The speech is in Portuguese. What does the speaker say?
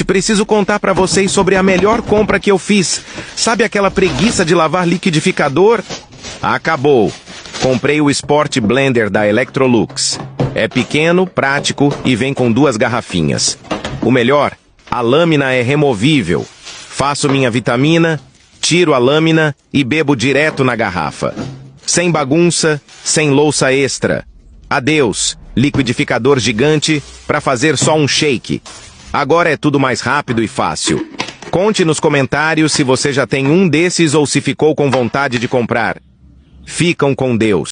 preciso contar pra vocês sobre a melhor compra que eu fiz. Sabe aquela preguiça de lavar liquidificador? Acabou. Comprei o Sport Blender da Electrolux. É pequeno, prático e vem com 2 garrafinhas. O melhor, a lâmina é removível. Faço minha vitamina, tiro a lâmina e bebo direto na garrafa. Sem bagunça, sem louça extra. Adeus, liquidificador gigante para fazer só um shake. Agora é tudo mais rápido e fácil. Conte nos comentários se você já tem um desses ou se ficou com vontade de comprar. Ficam com Deus.